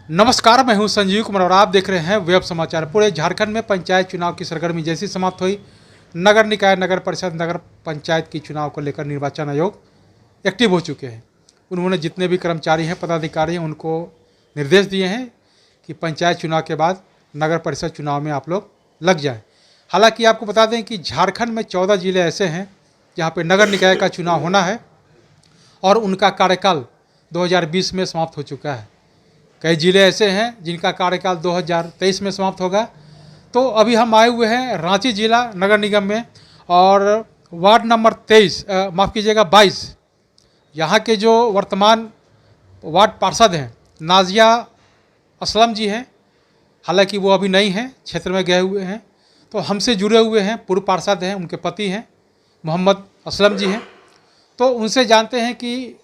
नमस्कार, मैं हूं संजीव कुमार और आप देख रहे हैं वेब समाचार। पूरे झारखंड में पंचायत चुनाव की सरगर्मी जैसी समाप्त हुई, नगर निकाय, नगर परिषद, नगर पंचायत की चुनाव को लेकर निर्वाचन आयोग एक्टिव हो चुके हैं। उन्होंने जितने भी कर्मचारी हैं, पदाधिकारी हैं, उनको निर्देश दिए हैं कि पंचायत चुनाव के बाद नगर परिषद चुनाव में आप लोग लग जाएँ। हालाँकि आपको बता दें कि झारखंड में 14 जिले ऐसे हैं जहाँ पर नगर निकाय का चुनाव होना है और उनका कार्यकाल 2020 में समाप्त हो चुका है। कई जिले ऐसे हैं जिनका कार्यकाल 2023 में समाप्त होगा। तो अभी हम आए हुए हैं रांची जिला नगर निगम में और वार्ड नंबर 22 यहाँ के जो वर्तमान वार्ड पार्षद हैं नाजिया असलम जी हैं। हालांकि वो अभी नहीं हैं, क्षेत्र में गए हुए हैं। तो हमसे जुड़े हुए हैं पूर्व पार्षद हैं, उनके पति हैं मोहम्मद असलम जी हैं। तो उनसे जानते हैं कि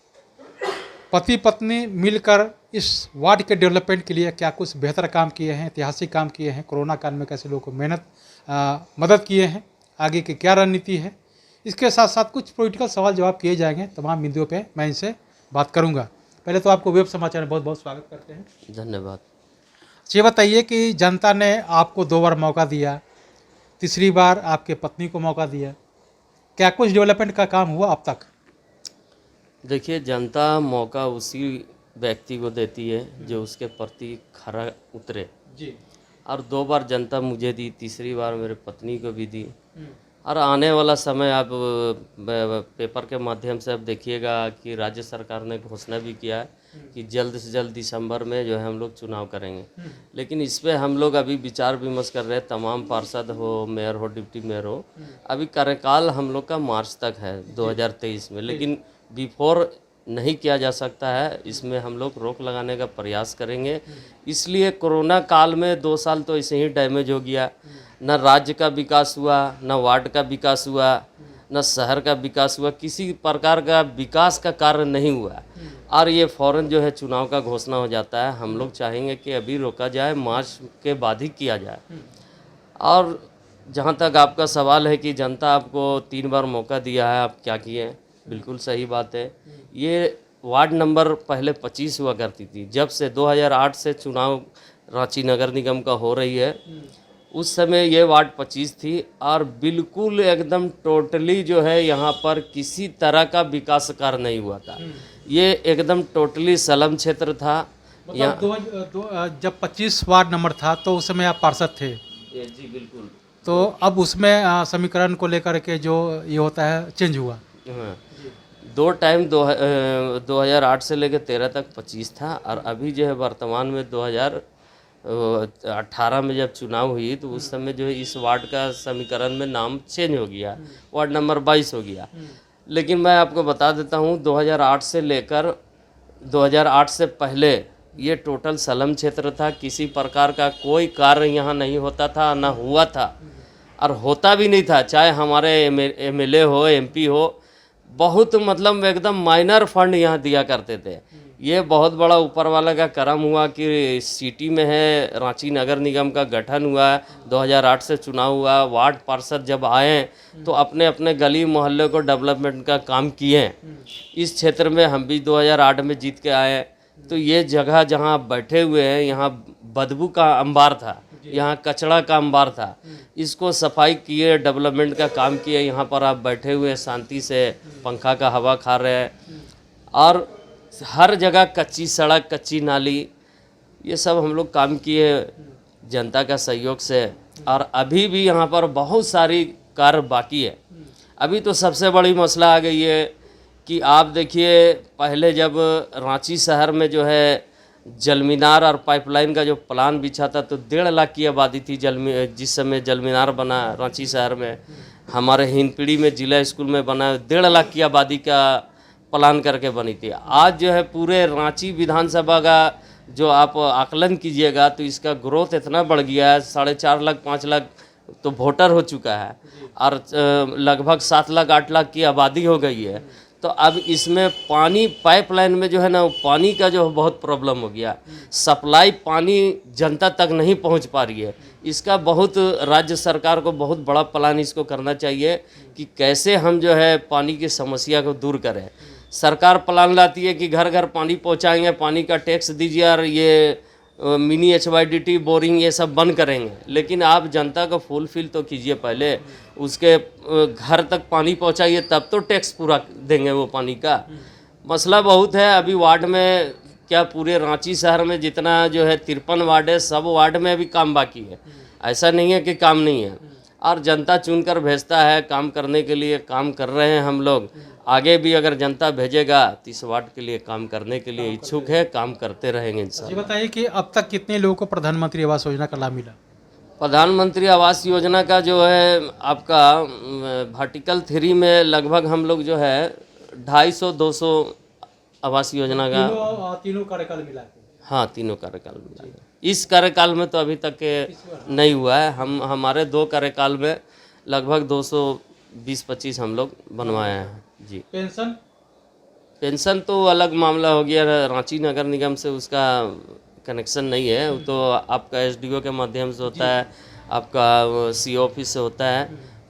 पति पत्नी मिलकर इस वार्ड के डेवलपमेंट के लिए क्या कुछ बेहतर काम किए हैं, ऐतिहासिक काम किए हैं, कोरोना काल में कैसे लोगों को मदद किए हैं, आगे की क्या रणनीति है। इसके साथ साथ कुछ पॉलिटिकल सवाल जवाब किए जाएंगे। तमाम बिंदुओं पे मैं इनसे बात करूंगा। पहले तो आपको वेब समाचार में बहुत बहुत स्वागत करते हैं। धन्यवाद। ये बताइए कि जनता ने आपको 2 बार मौका दिया, तीसरी बार आपके पत्नी को मौका दिया, क्या कुछ डेवलपमेंट का काम हुआ अब तक? देखिए, जनता मौका उसी व्यक्ति को देती है जो उसके प्रति खरा उतरे जी। और 2 बार जनता मुझे दी, तीसरी बार मेरे पत्नी को भी दी। और आने वाला समय आप पेपर के माध्यम से अब देखिएगा कि राज्य सरकार ने घोषणा भी किया है कि जल्द से जल्द दिसंबर में जो है हम लोग चुनाव करेंगे। लेकिन इस पर हम लोग अभी विचार विमर्श कर रहे हैं। तमाम पार्षद हो, मेयर हो, डिप्टी मेयर हो, अभी कार्यकाल हम लोग का मार्च तक है 2023 में, लेकिन बिफोर नहीं किया जा सकता है। इसमें हम लोग रोक लगाने का प्रयास करेंगे। इसलिए कोरोना काल में 2 साल तो ऐसे ही डैमेज हो गया। न राज्य का विकास हुआ, न वार्ड का विकास हुआ, न शहर का विकास हुआ, किसी प्रकार का विकास का कार्य नहीं हुआ। और ये फ़ौरन जो है चुनाव का घोषणा हो जाता है। हम लोग चाहेंगे कि अभी रोका जाए, मार्च के बाद ही किया जाए। और जहाँ तक आपका सवाल है कि जनता आपको 3 बार मौका दिया है, आप क्या किए, बिल्कुल सही बात है। ये वार्ड नंबर पहले 25 हुआ करती थी। जब से 2008 से चुनाव रांची नगर निगम का हो रही है, उस समय ये वार्ड 25 थी और बिल्कुल एकदम टोटली जो है यहाँ पर किसी तरह का विकास कार्य नहीं हुआ था। ये एकदम टोटली सलम क्षेत्र था। मतलब जब 25 वार्ड नंबर था तो उस समय आप पार्षद थे? जी बिल्कुल। तो अब उसमें समीकरण को लेकर के जो ये होता है चेंज हुआ? हाँ, 2 टाइम 2008 से लेकर 13 तक 25 था और अभी जो है वर्तमान में 2018 में जब चुनाव हुई तो उस समय जो है इस वार्ड का समीकरण में नाम चेंज हो गया, वार्ड नंबर 22 हो गया। लेकिन मैं आपको बता देता हूँ 2008 से लेकर 2008 से पहले ये टोटल सलम क्षेत्र था। किसी प्रकार का कोई कार्य यहाँ नहीं होता था, ना हुआ था और होता भी नहीं था। चाहे हमारे एमएलए हो, एमपी हो, बहुत मतलब एकदम माइनर फंड यहाँ दिया करते थे। ये बहुत बड़ा ऊपर वाला का करम हुआ कि सिटी में है रांची नगर निगम का गठन हुआ, 2008 से चुनाव हुआ। वार्ड पार्षद जब आए तो अपने अपने गली मोहल्ले को डेवलपमेंट का काम किए। इस क्षेत्र में हम भी 2008 में जीत के आए। तो ये जगह जहाँ बैठे हुए हैं, यहाँ बदबू का अंबार था, यहाँ कचरा का अंबार था। इसको सफाई किए, डेवलपमेंट का काम किए। यहाँ पर आप बैठे हुए शांति से पंखा का हवा खा रहे हैं और हर जगह कच्ची सड़क, कच्ची नाली, ये सब हम लोग काम किए जनता का सहयोग से। और अभी भी यहाँ पर बहुत सारी कार्य बाकी है। अभी तो सबसे बड़ी मसला आ गई है कि आप देखिए, पहले जब रांची शहर में जो है जलमीनार और पाइपलाइन का जो प्लान बिछा था तो 1.5 लाख की आबादी थी। जिस समय जलमीनार बना रांची शहर में, हमारे हिंदपीढ़ी में जिला स्कूल में बना, 1.5 लाख की आबादी का प्लान करके बनी थी। आज जो है पूरे रांची विधानसभा का जो आप आकलन कीजिएगा तो इसका ग्रोथ इतना बढ़ गया है, 4.5 लाख 5 लाख तो वोटर हो चुका है और लगभग 7 लाख 8 लाख की आबादी हो गई है। तो अब इसमें पानी पाइपलाइन में जो है ना, पानी का जो बहुत प्रॉब्लम हो गया। सप्लाई पानी जनता तक नहीं पहुंच पा रही है। इसका बहुत राज्य सरकार को बहुत बड़ा प्लान इसको करना चाहिए कि कैसे हम जो है पानी की समस्या को दूर करें। सरकार प्लान लाती है कि घर घर पानी पहुंचाएंगे, पानी का टैक्स दीजिए और ये मिनी HYDT बोरिंग ये सब बंद करेंगे, लेकिन आप जनता को फुलफिल तो कीजिए पहले, उसके घर तक पानी पहुंचाइए, तब तो टैक्स पूरा देंगे वो पानी का। मसला बहुत है अभी वार्ड में, क्या पूरे रांची शहर में जितना जो है 53 वार्ड है, सब वार्ड में अभी काम बाकी है। ऐसा नहीं है कि काम नहीं है, और जनता चुनकर भेजता है काम करने के लिए, काम कर रहे हैं हम लोग। आगे भी अगर जनता भेजेगा तो इस वार्ड के लिए काम करने के लिए इच्छुक है, काम करते रहेंगे ये इंशाल्लाह। बताइए कि अब तक कितने लोगों को प्रधानमंत्री आवास योजना का लाभ मिला? प्रधानमंत्री आवास योजना का जो है आपका वर्टिकल 3 में लगभग हम लोग जो है 250-200 आवास योजना का, तीनों कार्यकाल मिला के। हाँ तीनों कार्यकाल में लगा। इस कार्यकाल में तो अभी तक के नहीं हुआ है, हमारे 2 कार्यकाल में लगभग 220-25 हम लोग बनवाए हैं जी। पेंशन तो अलग मामला हो गया, रांची नगर निगम से उसका कनेक्शन नहीं है, वो तो आपका SDO के माध्यम से होता है, आपका CO ऑफिस से होता है।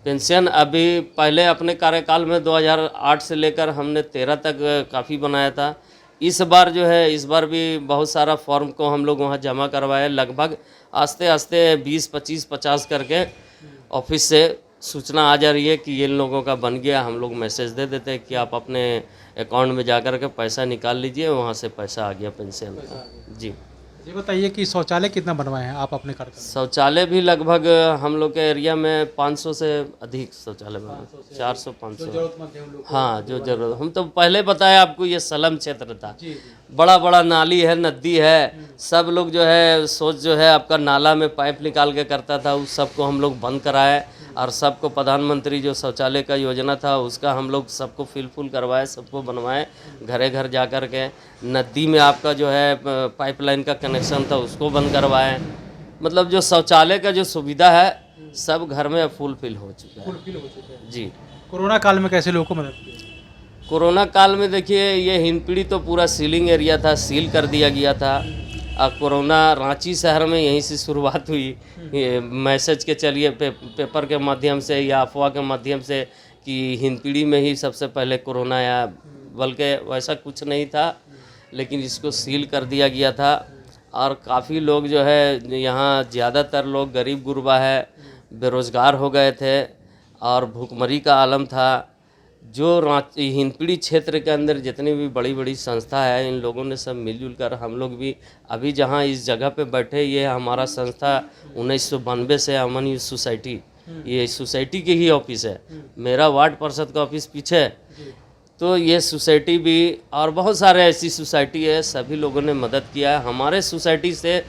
पेंशन अभी पहले अपने कार्यकाल में 2008 से लेकर हमने 13 तक काफ़ी बनाया था। इस बार जो है, इस बार भी बहुत सारा फॉर्म को हम लोग वहाँ जमा करवाए, लगभग आस्ते आस्ते 20-25-50 करके ऑफिस से सूचना आ जा रही है कि ये लोगों का बन गया। हम लोग मैसेज दे देते हैं कि आप अपने अकाउंट में जा कर के पैसा निकाल लीजिए, वहाँ से पैसा आ गया पेंशन का जी। ये बताइए कि शौचालय कितना बनवाए हैं आप अपने कार्यकाल में? शौचालय भी लगभग हम लोग के एरिया में 500 से अधिक शौचालय बने, 400-500। जरूरतमंद है उन लोग को। हाँ जो जरूरत, हम तो पहले बताया आपको, ये स्लम क्षेत्र था, जी, बड़ा बड़ा नाली है, नदी है, सब लोग जो है सोच जो है आपका नाला में पाइप निकाल के करता था, उस सबको हम लोग बंद कराए, और सबको प्रधानमंत्री जो शौचालय का योजना था उसका हम लोग सबको फिल करवाए, सबको बनवाए, घरे घर जा कर के। नदी में आपका जो है पाइपलाइन का कनेक्शन था उसको बंद करवाए। मतलब जो शौचालय का जो सुविधा है सब घर में फुलफिल हो चुका है फुलफिल हो चुके हैं। जी। कोरोना काल में कैसे लोगों को मदद की? कोरोना काल में देखिए, ये हिंदपीढ़ी तो पूरा सीलिंग एरिया था, सील कर दिया गया था। कोरोना रांची शहर में यहीं से शुरुआत हुई, ये मैसेज के चलिए पेपर के माध्यम से या अफवाह के माध्यम से कि हिंदपीढ़ी में ही सबसे पहले कोरोना आया, बल्कि वैसा कुछ नहीं था, लेकिन इसको सील कर दिया गया था। और काफ़ी लोग जो है यहाँ, ज़्यादातर लोग गरीब गुरबा है, बेरोज़गार हो गए थे, और भूखमरी का आलम था। जो रांची हिंदपीढ़ी क्षेत्र के अंदर जितनी भी बड़ी बड़ी संस्था है, इन लोगों ने सब मिलजुल कर, हम लोग भी अभी जहाँ इस जगह पे बैठे, ये हमारा संस्था 1992 से अमन यूथ सोसाइटी, ये सोसाइटी की ही ऑफिस है। मेरा वार्ड पार्षद का ऑफिस पीछे है, तो ये सोसाइटी भी और बहुत सारे ऐसी सोसाइटी है, सभी लोगों ने मदद किया है। हमारे सोसाइटी से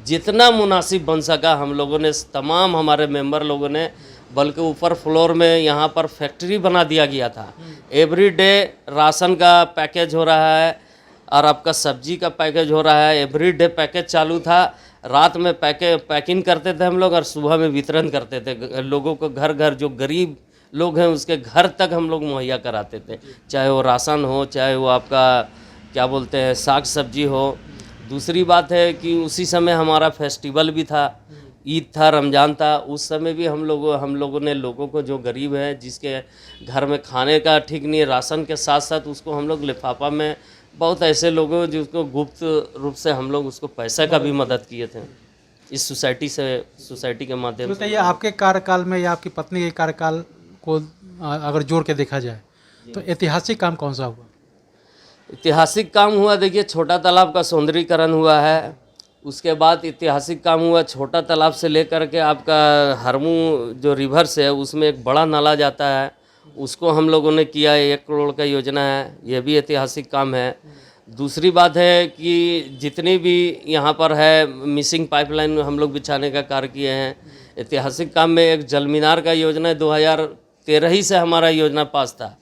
जितना मुनासिब बन सका हम लोगों ने, तमाम हमारे मेंबर लोगों ने, बल्कि ऊपर फ्लोर में यहाँ पर फैक्ट्री बना दिया गया था। एवरीडे राशन का पैकेज हो रहा है, और आपका सब्जी का पैकेज हो रहा है। एवरीडे पैकेज चालू था, रात में पैकिंग करते थे हम लोग, और सुबह में वितरण करते थे लोगों को, घर घर जो गरीब लोग हैं उसके घर तक हम लोग मुहैया कराते थे, चाहे वो राशन हो, चाहे वो आपका क्या बोलते हैं साग सब्जी हो। दूसरी बात है कि उसी समय हमारा फेस्टिवल भी था, ईद था, रमज़ान था। उस समय भी हम लोगों ने लोगों को, जो गरीब है, जिसके घर में खाने का ठीक नहीं है, राशन के साथ साथ उसको हम लोग लिफाफा में, बहुत ऐसे लोगों जिसको गुप्त रूप से हम लोग उसको पैसे का भी मदद किए थे इस सोसाइटी के माध्यम से। बताइए, आपके कार्यकाल में या आपकी पत्नी के कार्यकाल को अगर जोड़ के देखा जाए तो ऐतिहासिक काम कौन सा हुआ? ऐतिहासिक काम हुआ, देखिए, छोटा तालाब का सौंदर्यीकरण हुआ है। उसके बाद ऐतिहासिक काम हुआ, छोटा तालाब से लेकर के आपका हरमू जो रिवर से है उसमें एक बड़ा नाला जाता है, उसको हम लोगों ने किया, 1 करोड़ का योजना है, यह भी ऐतिहासिक काम है। दूसरी बात है कि जितनी भी यहाँ पर है मिसिंग पाइपलाइन हम लोग बिछाने का कार्य किए हैं। ऐतिहासिक काम में एक जल मीनार का योजना 2013 ही से हमारा योजना पास था,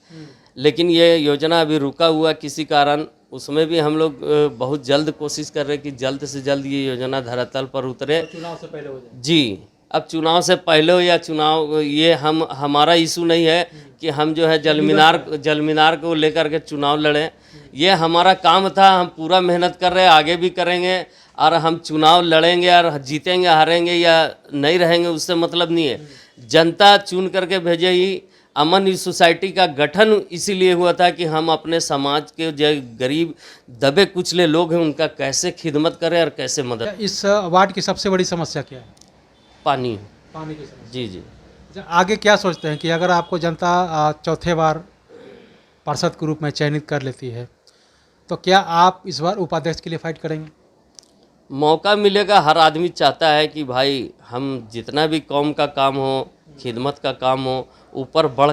लेकिन ये योजना अभी रुका हुआ किसी कारण। उसमें भी हम लोग बहुत जल्द कोशिश कर रहे हैं कि जल्द से जल्द ये योजना धरातल पर उतरे। चुनाव से पहले हो जाए जी। अब चुनाव से पहले हो या चुनाव, ये हमारा इशू नहीं है कि हम जो है जल मीनार को लेकर के चुनाव लड़ें। ये हमारा काम था, हम पूरा मेहनत कर रहे हैं, आगे भी करेंगे, और हम चुनाव लड़ेंगे और जीतेंगे हारेंगे या नहीं रहेंगे उससे मतलब नहीं है। जनता चुन करके भेजेगी, अमन इस सोसाइटी का गठन इसीलिए हुआ था कि हम अपने समाज के जो गरीब दबे कुचले लोग हैं उनका कैसे खिदमत करें और कैसे मदद। इस वार्ड की सबसे बड़ी समस्या क्या है? पानी। पानी की समस्या। जी जी। अच्छा, आगे क्या सोचते हैं कि अगर आपको जनता चौथे बार पार्षद के रूप में चयनित कर लेती है तो क्या आप इस बार उपाध्यक्ष के लिए फाइट करेंगे? मौका मिलेगा, हर आदमी चाहता है कि भाई हम जितना भी कौम का काम हो, खिदमत का काम हो, ऊपर बढ़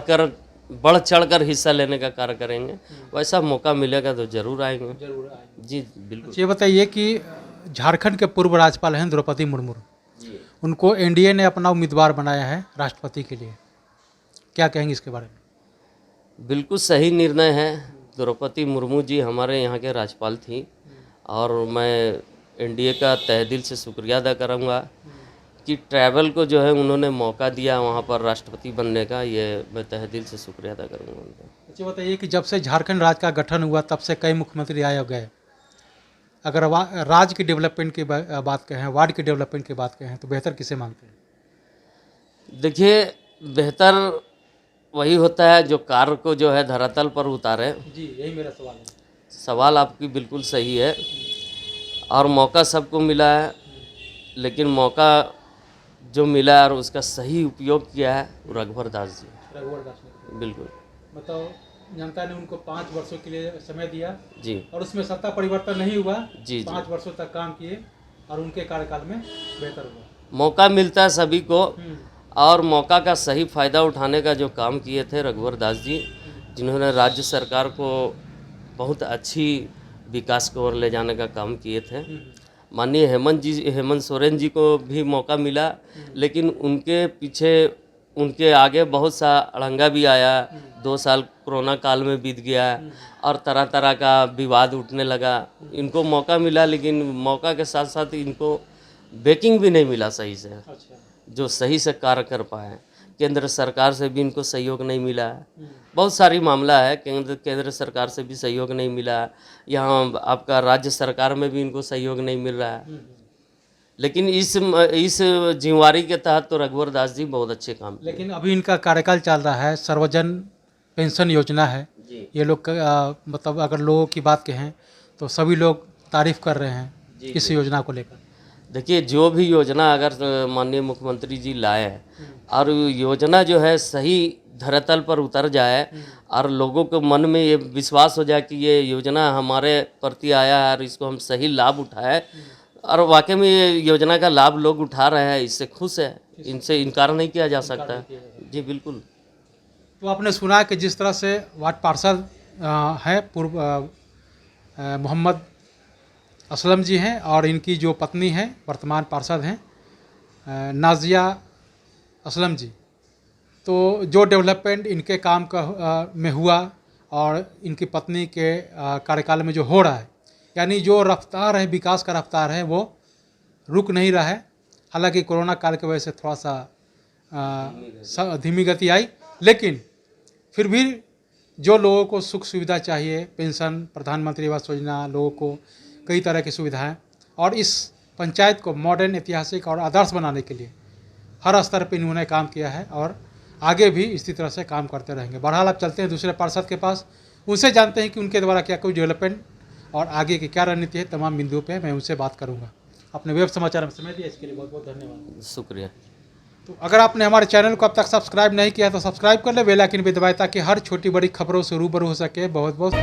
चढ़कर हिस्सा लेने का कार्य करेंगे। वैसा मौका मिलेगा तो जरूर आएंगे। जरूर आएंगे। जी बिल्कुल। ये बताइए कि झारखंड के पूर्व राज्यपाल हैं द्रौपदी मुर्मू, उनको एनडीए ने अपना उम्मीदवार बनाया है राष्ट्रपति के लिए, क्या कहेंगे इसके बारे में? बिल्कुल सही निर्णय है। द्रौपदी मुर्मू जी हमारे यहाँ के राज्यपाल थी और मैं एनडीए का तहे दिल से शुक्रिया अदा करूँगा कि ट्रैवल को जो है उन्होंने मौका दिया वहाँ पर राष्ट्रपति बनने का। ये मैं तहे दिल से शुक्रिया अदा करूँगा उनका। अच्छा बताइए कि जब से झारखंड राज्य का गठन हुआ तब से कई मुख्यमंत्री आए गए, अगर राज्य की डेवलपमेंट की बात कहें, वार्ड की डेवलपमेंट की बात कहें तो बेहतर किसे मानते हैं? देखिए, बेहतर वही होता है जो कार्य को जो है धरातल पर उतारे। जी, यही मेरा सवाल है। सवाल आपकी बिल्कुल सही है और मौका सबको मिला है, लेकिन मौका जो मिला है और उसका सही उपयोग किया है वो रघुवर दास जी। रघुवर दास ने बिल्कुल। मतलब जनता ने उनको 5 वर्षों के लिए समय दिया जी और उसमें सत्ता परिवर्तन नहीं हुआ। जी। 5 वर्षों तक काम किए और उनके कार्यकाल में बेहतर हुआ। मौका मिलता है सभी को और मौका का सही फ़ायदा उठाने का जो काम किए थे रघुवर दास जी, जिन्होंने राज्य सरकार को बहुत अच्छी विकास की ओर ले जाने का काम किए थे। माननीय हेमंत सोरेन जी को भी मौका मिला, लेकिन उनके पीछे उनके आगे बहुत सा अड़ंगा भी आया। 2 साल कोरोना काल में बीत गया और तरह तरह का विवाद उठने लगा। इनको मौका मिला, लेकिन मौका के साथ साथ इनको बैकिंग भी नहीं मिला सही से, जो सही से कार्य कर पाए। केंद्र सरकार से भी इनको सहयोग नहीं मिला है। बहुत सारी मामला है, केंद्र सरकार से भी सहयोग नहीं मिला है, यहाँ आपका राज्य सरकार में भी इनको सहयोग नहीं मिल रहा है। लेकिन इस जिम्मेवारी के तहत तो रघुवर दास जी बहुत अच्छे काम किए। लेकिन अभी इनका कार्यकाल चल रहा है, सर्वजन पेंशन योजना है ये लोग मतलब अगर लोगों की बात कहें तो सभी लोग तारीफ कर रहे हैं इस योजना को लेकर। देखिए, जो भी योजना अगर माननीय मुख्यमंत्री जी लाए और योजना जो है सही धरातल पर उतर जाए और लोगों के मन में ये विश्वास हो जाए कि ये योजना हमारे प्रति आया है और इसको हम सही लाभ उठाए और वाकई में ये योजना का लाभ लोग उठा रहे हैं, इससे खुश है, इनसे इनकार नहीं किया जा सकता है। जी बिल्कुल। तो आपने सुना कि जिस तरह से वार्ड पार्षद हैं पूर्व मोहम्मद असलम जी हैं और इनकी जो पत्नी हैं वर्तमान पार्षद हैं नाजिया असलम जी, तो जो डेवलपमेंट इनके काम का में हुआ और इनकी पत्नी के कार्यकाल में जो हो रहा है, यानी जो रफ्तार है, विकास का रफ्तार है, वो रुक नहीं रहा है। हालांकि कोरोना काल की वजह से थोड़ा सा धीमी गति आई, लेकिन फिर भी जो लोगों को सुख सुविधा चाहिए, पेंशन, प्रधानमंत्री आवास योजना, लोगों को कई तरह की सुविधाएं, और इस पंचायत को मॉडर्न, ऐतिहासिक और आदर्श बनाने के लिए हर स्तर पर इन्होंने काम किया है और आगे भी इसी तरह से काम करते रहेंगे। बहरहाल आप चलते हैं दूसरे पार्षद के पास, उनसे जानते हैं कि उनके द्वारा क्या कोई डेवलपमेंट और आगे की क्या रणनीति है। तमाम बिंदुओं पे मैं उनसे बात करूंगा। अपने वेब समाचार में समय दिया इसके लिए बहुत बहुत धन्यवाद। शुक्रिया। तो अगर आपने हमारे चैनल को अब तक सब्सक्राइब नहीं किया तो सब्सक्राइब कर ले, बेल आइकन भी दबाएं ताकि हर छोटी बड़ी खबरों से रूबरू हो सके। बहुत बहुत